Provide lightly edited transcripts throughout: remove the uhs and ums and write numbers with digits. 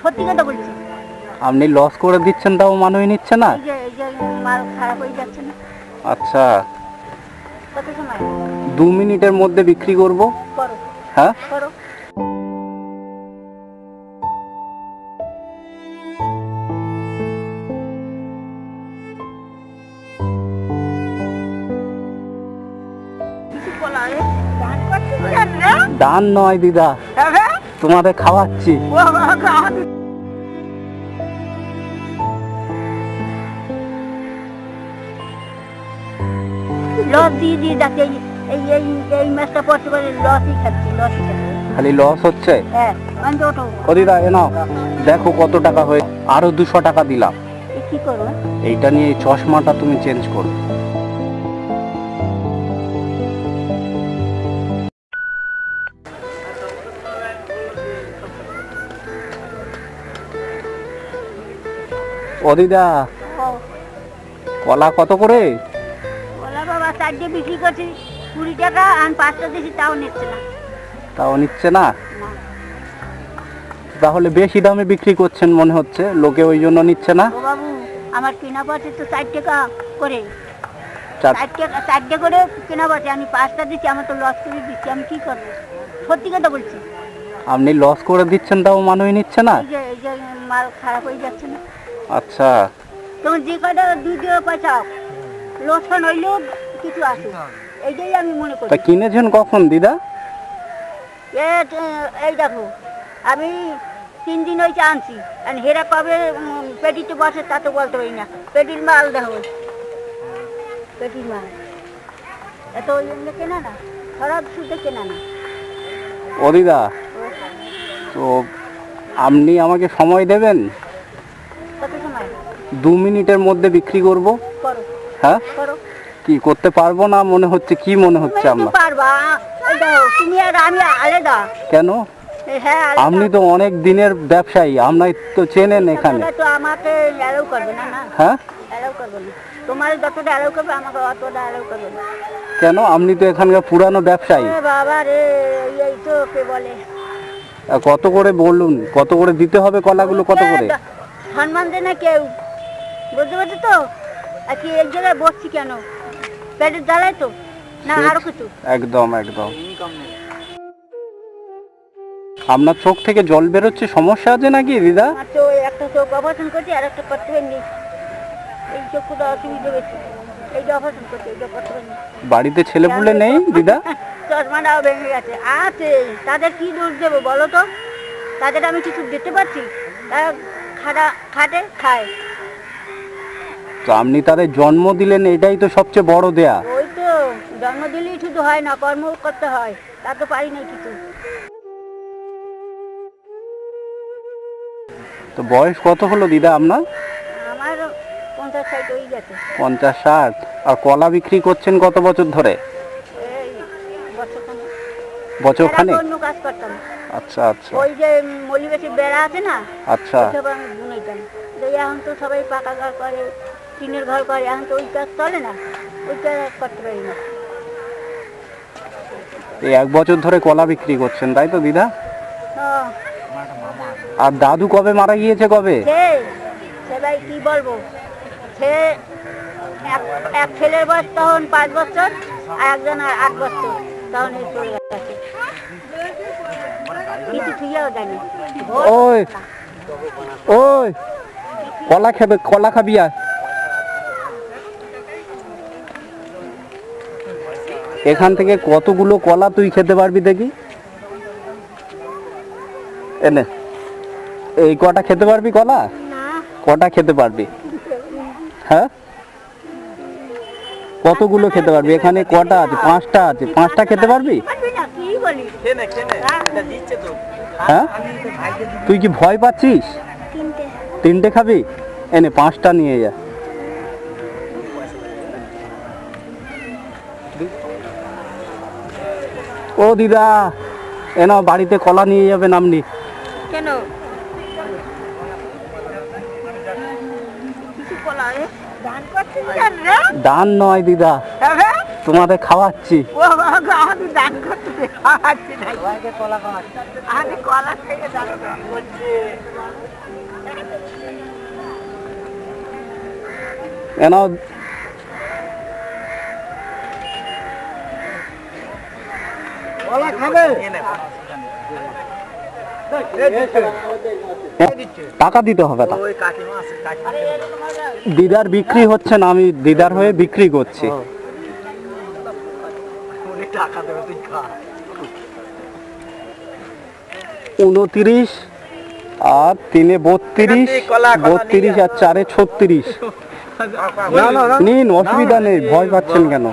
সত্যি কথা বলছি। আপনি লস করে দিচ্ছেন তাও মানুষ নিচ্ছে না। এই যে মাল খারাপ হয়ে যাচ্ছে না। আচ্ছা, কত সময়? 2 মিনিটের মধ্যে বিক্রি করব। করো। হ্যাঁ, করো। দান নয় দিদা, তোমাদের খাওয়াচ্ছি। লস দিয়ে যাচ্ছে। এই মাছটা পড়তে পারে লসই খাচ্ছি। খালি লস হচ্ছে। হ্যাঁ, ওঠো। ও দিদা এ নাও, দেখো কত টাকা হয়ে, আরো 200 টাকা দিলাম। কি করবো? এইটা নিয়ে এই চশমাটা তুমি চেঞ্জ করো। ও দিদা, কলা কত করে? কলা বাবা 4টে বিক্রি করছি 20 টাকা, আর 5টা দিয়েছি তাও নিচ্ছে না। তাও নিচ্ছে না? তাহলে বেশি দামে বিক্রি করছেন মনে হচ্ছে, লোকে ওই জন্য নিচ্ছে না। ও বাবু, আমার কেনা পড়ছে তো 4 টাকা করে। 4 টাকা করে কেনা পড়ছে, আমি 5টা দিচ্ছি, আমার তো লস করে দিচ্ছি। আমি কি করবো? সত্যি কথা বলছি। আপনি লস করে দিচ্ছেন তাও মানুষ নিচ্ছে না। এই যে মাল খারাপ হয়ে যাচ্ছে না। আচ্ছা, তুমি যে কটা দুধ পয়সা লোকসান হইলেও কিছু আসে, এইটাই আমি মনে করি। তা কিনেছেন কখন দিদা? এই দেখো, আমি 3 দিন হয়েছে আনছি, আর হেরা কবে পেটিতে বসে তা তো বলতে পারি না। পেটির মাল দেখো, পেটির মাল এত এমনি কেনা না, খারাপ সুদে কেনা না। ও দিদা, তো আপনি আমাকে সময় দেবেন? কত সময়? 2 মিনিটের মধ্যে বিক্রি করব। করো। হ্যাঁ, করো। কি করতে পারবো না মনে হচ্ছে? কি মনে হচ্ছে আমরা? পারবা, তুমি আর আমি আলাদা। কেন? হ্যাঁ, আপনি তো অনেক দিনের ব্যবসায়ী, আপনার তো চেনেন এখানে। তো আমাকে অ্যালাউ করবে না। না, হ্যাঁ, অ্যালাউ করবে না। তোমার যতটা অ্যালাউ করবে আমাকে অতটা অ্যালাউ করবে না। কেন? আপনি তো এখানকার পুরানো ব্যবসায়ী। বাবা রে, এই তো কে বলে। কত করে বলুন, কত করে দিতে হবে কলাগুলো? কত করে? সম্মান দেয় না কেউ, বুঝতে পারছো তো? আর কি এক জায়গায় বসছি কেন? পেটের জ্বালায় তো না আরো কিছু? একদম একদম। আপনার চোখ থেকে জল বেরোচ্ছে, সমস্যা আছে নাকি দিদা? তো একটা চোখ অপারেশন করছি, আর একটা করতে পারিনি। এই চোখটা অসুবিধা বেশি, এইটা অপারেশন করছি, এইটা করতে পারিনি। বাড়িতে ছেলেপুলে নেই দিদা? চশমাটাও ভেঙে গেছে। আছে, তাদের কি দোষ দেবো বলো তো? তাদের আমি কিছু দিতে পারছি? তারা খাটে খায়। তো আপনি তাদের জন্ম দিলেন, এটাই তো সবচেয়ে বড় দেয়া। ওই তো, জন্ম দিলেই শুধু হয় না, কর্ম করতে হয়। তা তো পারি না কিছু। তো বয়স কত হলো দিদা আপনার? আমার 50-60 হয়ে গেছে। 50-60। আর কলা বিক্রি করছেন কত বছর ধরে? এই বছরখানেক। অন্য কাজ করতাম। আচ্ছা আচ্ছা। ওই যে মলিবেশি বেড়া আছে না, আচ্ছা। ওইসব আমি বুনাইতাম। এখন তো সবাই পাকা ঘর করে, টিনের ঘর করে, এখন তো ওই কাজ চলে না, ওই কাজ করতে পারি না। এই 1 বছর ধরে কলা বিক্রি করছেন, তাই তো দিদা? আর দাদু কবে মারা গিয়েছে? কবে? সেটাই কি বলবো। সে এক ছেলের বয়স তখন 5 বছর, আর একজন 8 বছর, তখন এই চলে গেছে। কিছু থুইয়াও যায়নি। ওই ওই, কলা খাবে, কলা খাবি? আর এখান থেকে কতগুলো কলা তুই খেতে পারবি দেখি? এনে এই কটা খেতে পারবি কলা? কটা খেতে পারবি? হ্যাঁ, কতগুলো খেতে পারবি? এখানে কটা আছে? 5টা আছে, 5টা খেতে পারবি? হ্যাঁ, তুই কি ভয় পাচ্ছিস? 3টে খাবি? এনে 5টা নিয়ে যা। ও দিদা, এনা বাড়িতে কলা নিয়ে যাবেন আপনি। কেন? দান নয় দিদা, তোমাদের খাওয়াচ্ছি। দান করতে এনাও টাকা দিতে হবে তা দিদার বিক্রি হচ্ছে না, আমি দিদার হয়ে বিক্রি করছি। 29 আর 3 এ 32, 32 আর 4 এ 36। নিন, অসুবিধা নেই, ভয় পাচ্ছেন কেন?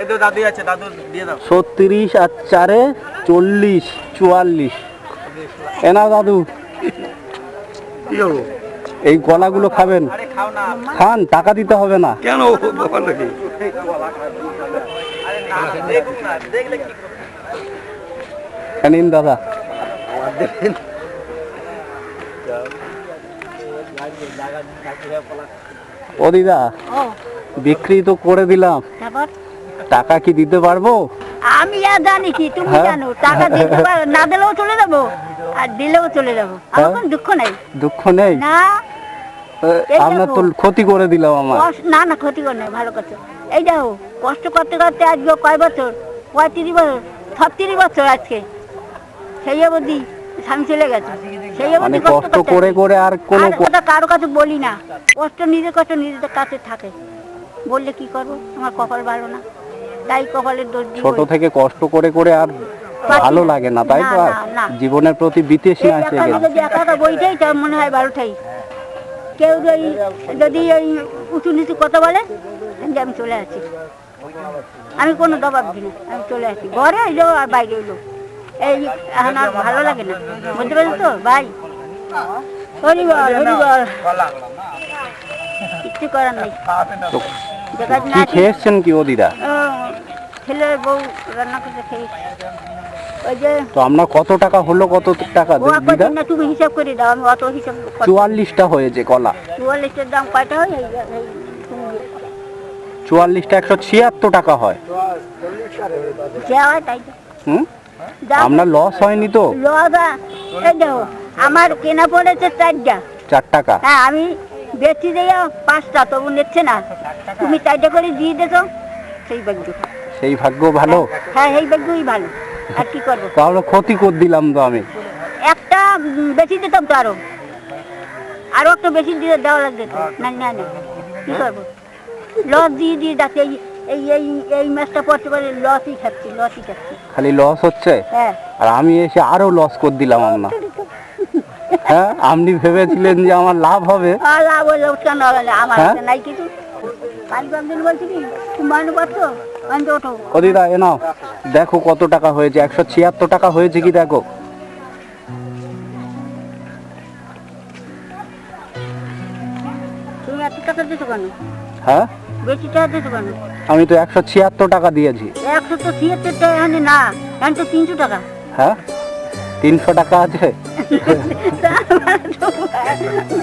এই তো দাদু আছে, দাদু দিয়ে দাও। 36 আর 4 এ 40, 44। এনাও দাদু, এই কলাগুলো খাবেন? আরে খাও না। খান, টাকা দিতে হবে না। কেন দোকান নাকি? আরে না, দেখুন না, দেখলে কি করবে? নিন দাদা। ও দিদা, ও বিক্রি তো করে দিলাম, তারপর টাকা কি দিতে পারবো? আমি আর জানি কি, তুমি হ্যাঁ? জানো টাকা দিতে পারো, না দিলেও চলে যাবো আর দিলেও চলে যাবো, আমার হ্যাঁ? কোনো দুঃখ নাই। দুঃখ নেই, না এই আপনার দেখো। তো ক্ষতি করে দিলাম আমার। না না, ক্ষতিকর নয়, ভালো কথা। এই দেখো, কষ্ট করতে করতে আজকে কয় বছর, 35 বছর, 36 বছর আজকে, সেই অবধি স্বামী চলে গেছে, সেই মানে অবধি কষ্ট করে করে আর কোনো আর কথা কারো কাছে বলি না, কষ্ট নিজেদের কাছে থাকে, বললে কি করবো, আমার কপাল ভালো না, তাই কপালের দোষ দিই। ছোট থেকে কষ্ট করে করে আর ভালো লাগে না, তাই তো? আর না, না। জীবনের প্রতি বিতৃষ্ণা এসে গেল। যদি একা একা বইটাই তার মনে হয় ভালো ঠাই, কেউ যদি ওই উঁচু নিচু কথা বলে যে আমি চলে আসি, আমি কোনো দবাব দিই না, আমি চলে আসি, ঘরে এলো আর বাইরে এলো, এই এখন আর ভালো লাগে না, বুঝতে পারছো তো ভাই? হরিবল হরিবল, কিচ্ছু করার নেই। তো দেখা কি না খেয়েছেন কি ও দিদা? ছেলের বউ রান্না করে খেয়েছি, ওই যে তো আমরা কত টাকা হলো, কত টাকা ও দিদা? না, তুমি হিসাব করে দাও, আমি অত হিসাব 44টা হয়েছে কলা। 44-এর দাম কয়টা হয়? তুমি 44টা 176 টাকা হয়। যা হয় তাই তো। হুম, দাম আপনার লস হয়নি তো? লদা, এই দেখো আমার কেনা পড়েছে 4টা, 4 টাকা। হ্যাঁ আমি বেচি দিয়ে 5টা, তবু নিচ্ছে না, তুমি 4টা করে দিয়ে দেছো, সেই ভাগ্য। সেই ভাগ্য ভালো। হ্যাঁ এই ভাগ্যই ভালো, আর কি করবো। তাহলে ক্ষতি করে দিলাম তো আমি। একটা বেশি দিতাম তো, আরো একটা বেশি দিয়ে দেওয়া লাগবে তো, না না না, কি করবো, লস দিয়ে দিয়ে যাচ্ছে, এই এই এই মাসটা পড়তে পারে লসই খাচ্ছি। খালি লস হচ্ছে, হ্যাঁ আর আমি এসে আরো লস করে দিলাম আমরা। হ্যাঁ, আপনি ভেবেছিলেন যে আমার লাভ হবে। আর লাভ হলে কেন হবে না, আমার হ্যাঁ? হাতে নাই কিছু। কাল দিন বলছি কি তুমি মাইনে পাচ্ছ, আমি ওঠো। ও দিদা, এ নাও, দেখো কত টাকা হয়েছে, 176 টাকা হয়েছে কি দেখো। তুমি এত টাকা দিছো কেন, হ্যাঁ, বেশি টাকা দিছো কেন? আমি তো 176 টাকা দিয়েছি। 176 টাকা এখানে না, এখানে তো 300 টাকা। হ্যাঁ, 300 টাকা আছে।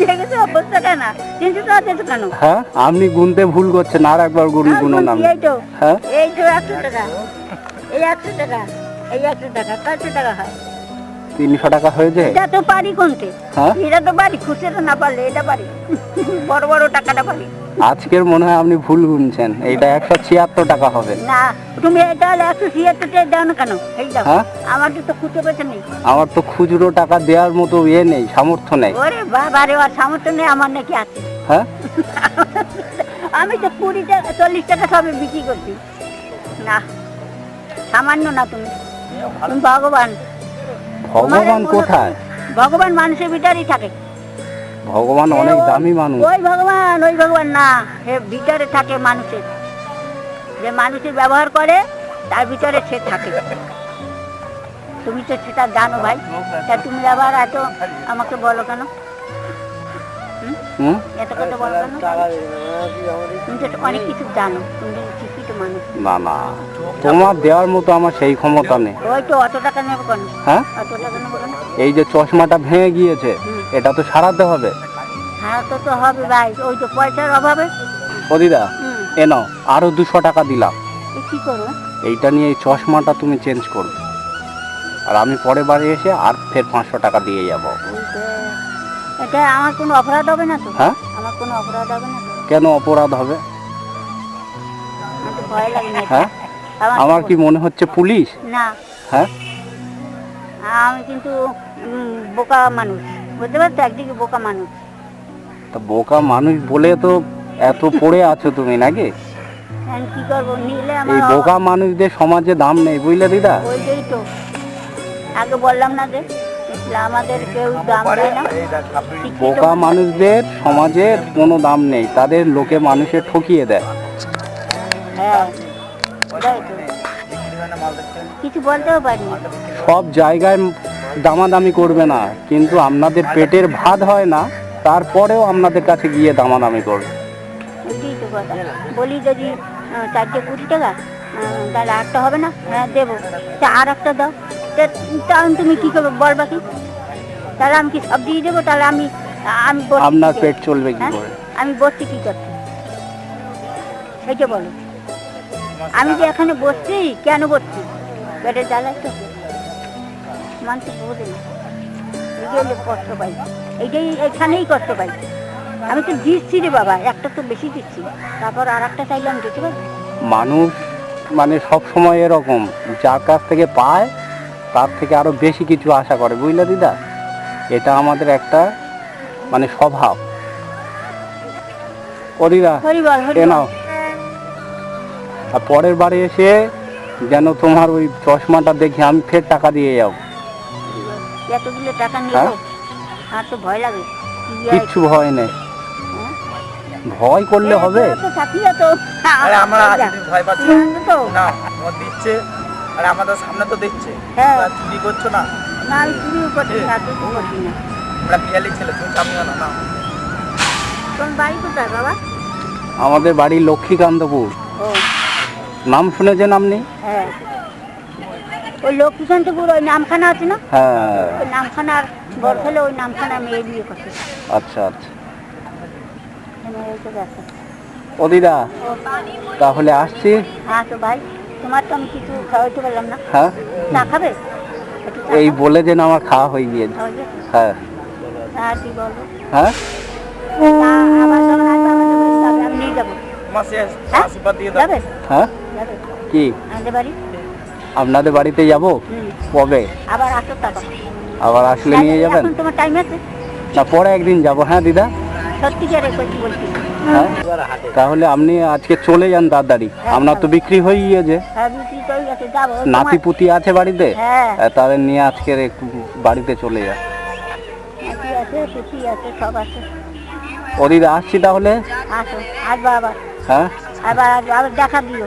দেখেছো অবস্থাটা না, 300 টাকা দিছো কেন? হ্যাঁ, আপনি গুনতে ভুল করছেন, আর একবার গুনুন আপনি। এই তো হ্যাঁ, এই তো 100 টাকা, এই 100 টাকা, এই 100 টাকা, 400 টাকা হয়। 300 টাকা হয়েছে। এটা তো পারি কোনতে, হ্যাঁ, এটা তো পারি, খুচরা না পারলে এটা পারি, বড় বড় টাকাটা পারি। আজকের মনে হয় আপনি ভুল গুনছেন, এইটা 176 টাকা হবে। না তুমি এটা 176 টাকা দাও না কেন, এই দাও। হ্যাঁ? আমার তো খুচরো পেছন নেই। আমার তো খুচরো টাকা দেওয়ার মতো ইয়ে নেই, সামর্থ্য নেই। ওরে বাবা রে, আর সামর্থ্য নেই, আমার নাকি আছে। হ্যাঁ, আমি তো 20 টাকা 40 টাকা সবে বিক্রি করছি। না সামান্য না, তুমি তুমি ভগবান। ভগবান কোথায়? ভগবান মানুষের ভিতরেই থাকে। ভগবান অনেক দামি মানুষ। ওই ভগবান না, হে ভিতরে থাকে মানুষের, যে মানুষের ব্যবহার করে তার ভিতরে সে থাকে। তুমি তো সেটা জানো ভাই, তা তুমি আবার এত আমাকে বলো কেন? হুম, এত কথা বলো কেন? তুমি তো অনেক কিছু জানো, তুমি শিক্ষিত মানুষ। না না, তোমার দেওয়ার মতো আমার সেই ক্ষমতা নেই। ওই তো অত টাকা নেবো কেন? হ্যাঁ, অত টাকা নেবো কেন? এই যে চশমাটা ভেঙে গিয়েছে, এটা তো সারাতে হবে। হ্যাঁ তো তো হবে ভাই, ওই তো পয়সার অভাবে। ও দিদা, হুম। এ নাও আরো 200 টাকা দিলাম। এ কি করবো? এইটা নিয়ে এই চশমাটা তুমি চেঞ্জ করবে, আর আমি পরের বারে এসে আর ফের 500 টাকা দিয়ে যাব। এটা আমার কোনো অপরাধ হবে না তো? হ্যাঁ, আমার কোনো অপরাধ হবে না তো? কেন অপরাধ হবে? আমার তো ভয় লাগে না। হ্যাঁ, আমার কি মনে হচ্ছে পুলিশ? না, হ্যাঁ, আমি কিন্তু বোকা মানুষ, বুঝতে পারছো? একদিকে বোকা মানুষ। তা বোকা মানুষ বলে তো এত পড়ে আছো তুমি নাকি? আমি কি করবো? নিলে এই আমার বোকা মানুষদের সমাজে দাম নেই, বুঝলে দিদা? ওইটাই তো আগে বললাম না যে আমাদের কেউ দাম দেয় না। শিক্ষিত বোকা মানুষদের সমাজে কোনো দাম নেই, তাদের লোকে মানুষের ঠকিয়ে দেয়। হ্যাঁ, ওটাই তো। কিছু বলতেও পারি না। সব জায়গায় দামাদামি করবে না, কিন্তু আপনাদের পেটের ভাত হয় না, তারপরেও আপনাদের কাছে গিয়ে দামাদামি করবে। ওইটাই তো কথা। বলি যদি 420 টাকা, তাহলে 8টা হবে না? হ্যাঁ দেবো। তা আর একটা দাও। তাহলে তুমি কি করবে বলবা কি? তাহলে আমি কি সব দিয়ে দেবো? তাহলে আমি আমি বসছি আপনার কি করে? পেট চলবে কি হ্যাঁ? করে? আমি বসছি কি করছি সেইটা বলো। আমি যে এখানে বসছি, কেন বসছি? পেটের জ্বালায় তো মানুষ বোঝে না। এই যে কষ্ট পাই, এইটাই এখানেই কষ্ট পাই। আমি তো দিচ্ছি রে বাবা, একটা তো বেশি দিচ্ছি, তারপর আর একটা চাইলে আমি দিতে পারবো? মানুষ মানে সব সময় এরকম, যার কাছ থেকে পায় তার থেকে আরো বেশি কিছু আশা করে, বুঝলে দিদা? এটা আমাদের একটা মানে স্বভাব। ও দিদা, হরিবল এ হরিবল। নাও। আর পরের বারে এসে যেন তোমার ওই চশমাটা দেখে আমি ফের টাকা দিয়ে যাবো। এতগুলো টাকা নিয়ে হ্যাঁ? আর তো ভয় লাগে। কি আর- কিচ্ছু ভয় নেই, হ্যাঁ? ভয় করলে হবে? তো সাথীরা তো আরে আমরা আজ ভয় পাচ্ছি তো না, তোমার দিচ্ছে আর আমাদের সামনে তো দিচ্ছে। হ্যাঁ। তোমরা চুরি করছো না, না, আমি চুরিও করছি না, কিছু করছি না। আমরা পিয়ালি ছেলে, তুমি চামিও না। না তোমার বাড়ি কোথায় বাবা? আমাদের বাড়ি লক্ষ্মীকান্তপুর। ও নাম শুনেছেন আপনি? হ্যাঁ, ওই লক্ষ্মীকান্তপুর ওই নামখানা আছে না? হ্যাঁ, ওই নামখানার বড় ছেলে ওই নামখানা মেয়ে বিয়ে করছে। আচ্ছা আচ্ছা। এখানে এসে গেছে। ও দিদা, ও তাহলে আসছি। হ্যাঁ তো ভাই, তোমার তো আমি কিছু খাওয়াইতে পারলাম না। হ্যাঁ, চা খাবে? একটু চা এই খাও? বলে যেন আমার খাওয়া হয়ে গিয়েছে। খাওয়া গেছে? হ্যাঁ আর কি বলবো? হ্যাঁ, তা আবার যখন আসবে আমাদের বাড়ি যাবে, আমি নিয়ে যাবো। তোমার শেষ হ্যাঁ? আশীর্বাদ দিয়ে দাও। যাবে? হ্যাঁ, যাবে কি আমাদের বাড়ি? আপনাদের বাড়িতে যাব? হুম। কবে? আবার আসো তারপর। আবার আসলে নিয়ে যাবেন? এখন তোমার টাইম আছে? না, পরে একদিন যাব। হ্যাঁ দিদা, সত্যিকারে করছি বলছি। হ্যাঁ, তাহলে আপনি আজকে চলে যান তাড়াতাড়ি, আপনার তো বিক্রি হয়ে গিয়েছে। হ্যাঁ, বিক্রি করে গেছে, যাবো। নাতি পুতি আছে বাড়িতে, হ্যাঁ। তাদের নিয়ে আজকের একটু বাড়িতে চলে যান। নাতি আছে, পুচি আছে, সব আছে। ও দিদা, আসছি তাহলে। আসো, আসবা আবার। হ্যাঁ, আবার আসবা, আবার দেখা দিও।